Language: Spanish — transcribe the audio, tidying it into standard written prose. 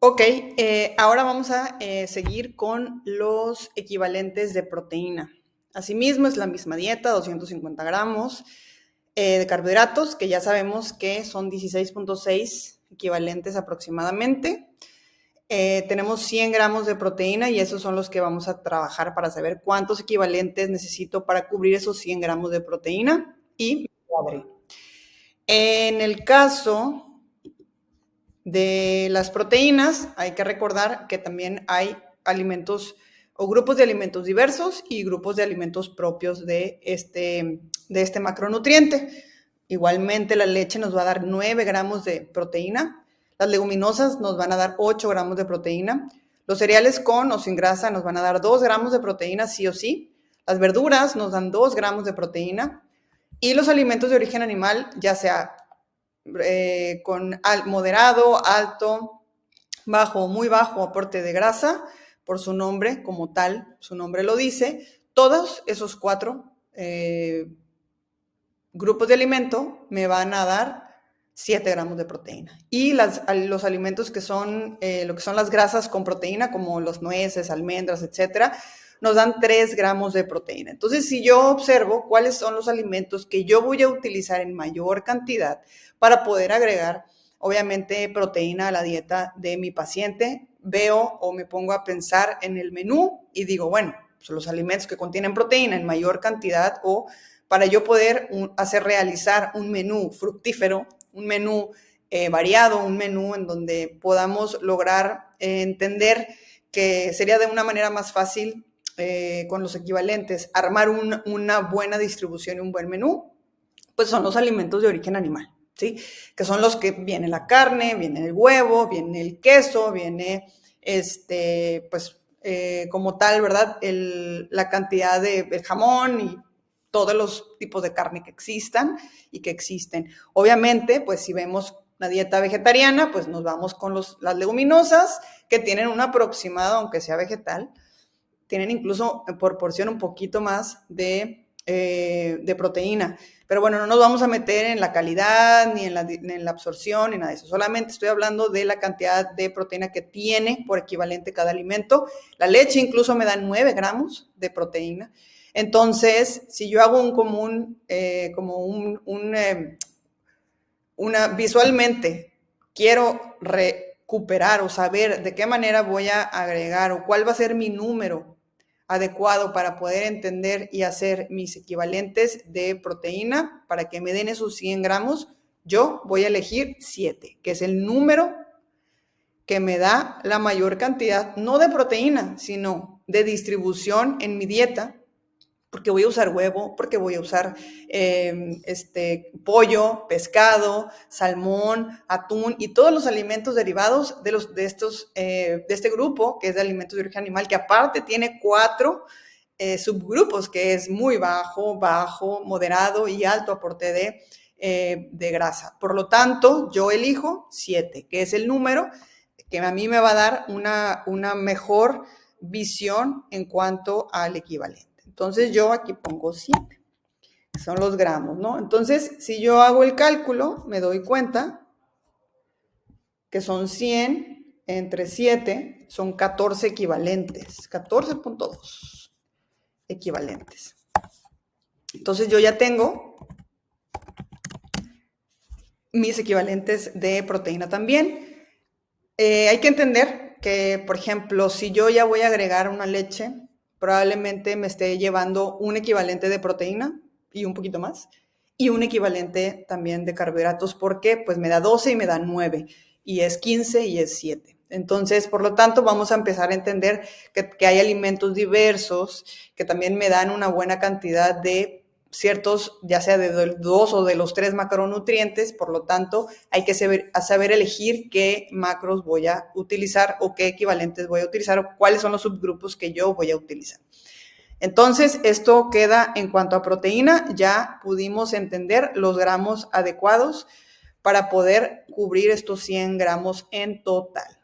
Ok, ahora vamos a seguir con los equivalentes de proteína. Asimismo, es la misma dieta, 250 gramos de carbohidratos, que ya sabemos que son 16.6 equivalentes aproximadamente. Tenemos 100 gramos de proteína y esos son los que vamos a trabajar para saber cuántos equivalentes necesito para cubrir esos 100 gramos de proteína y cuadre. En el caso de las proteínas, hay que recordar que también hay alimentos o grupos de alimentos diversos y grupos de alimentos propios de este macronutriente. Igualmente, la leche nos va a dar 9 gramos de proteína, las leguminosas nos van a dar 8 gramos de proteína, los cereales con o sin grasa nos van a dar 2 gramos de proteína sí o sí, las verduras nos dan 2 gramos de proteína y los alimentos de origen animal, ya sea con moderado, alto, bajo o muy bajo aporte de grasa, por su nombre como tal, su nombre lo dice, todos esos 4 grupos de alimento me van a dar 7 gramos de proteína. Y los alimentos que son lo que son las grasas con proteína, como los nueces, almendras, etcétera, nos dan 3 gramos de proteína. Entonces, si yo observo cuáles son los alimentos que yo voy a utilizar en mayor cantidad para poder agregar, obviamente, proteína a la dieta de mi paciente, veo o me pongo a pensar en el menú y digo, bueno, pues los alimentos que contienen proteína en mayor cantidad o para yo poder realizar un menú fructífero, un menú variado, un menú en donde podamos lograr entender que sería de una manera más fácil con los equivalentes armar una buena distribución y un buen menú, pues son los alimentos de origen animal, ¿sí? Que son los que viene la carne, viene el huevo, viene el queso, viene pues como tal, ¿verdad? La cantidad de jamón y todos los tipos de carne que existan y que existen. Obviamente, pues si vemos una dieta vegetariana, pues nos vamos con las leguminosas, que tienen un aproximado, aunque sea vegetal, tienen incluso en proporción un poquito más de proteína. Pero bueno, no nos vamos a meter en la calidad, ni en la absorción, ni nada de eso. Solamente estoy hablando de la cantidad de proteína que tiene por equivalente cada alimento. La leche incluso me da 9 gramos de proteína. Entonces, si yo hago visualmente, quiero recuperar o saber de qué manera voy a agregar o cuál va a ser mi número adecuado para poder entender y hacer mis equivalentes de proteína para que me den esos 100 gramos, yo voy a elegir 7, que es el número que me da la mayor cantidad, no de proteína, sino de distribución en mi dieta, porque voy a usar huevo, porque voy a usar pollo, pescado, salmón, atún y todos los alimentos derivados de este grupo, que es de alimentos de origen animal, que aparte tiene 4 subgrupos, que es muy bajo, moderado y alto aporte de grasa. Por lo tanto, yo elijo 7, que es el número que a mí me va a dar una mejor visión en cuanto al equivalente. Entonces yo aquí pongo 7, que son los gramos, ¿no? Entonces, si yo hago el cálculo, me doy cuenta que son 100 entre 7, son 14 equivalentes, 14.2 equivalentes. Entonces yo ya tengo mis equivalentes de proteína también. Hay que entender que, por ejemplo, si yo ya voy a agregar una leche, probablemente me esté llevando un equivalente de proteína y un poquito más, y un equivalente también de carbohidratos, porque pues me da 12 y me da 9, y es 15 y es 7. Entonces, por lo tanto, vamos a empezar a entender que hay alimentos diversos que también me dan una buena cantidad de ciertos, ya sea de 2 o de los 3 macronutrientes, por lo tanto, hay que saber elegir qué macros voy a utilizar o qué equivalentes voy a utilizar o cuáles son los subgrupos que yo voy a utilizar. Entonces, esto queda en cuanto a proteína, ya pudimos entender los gramos adecuados para poder cubrir estos 100 gramos en total.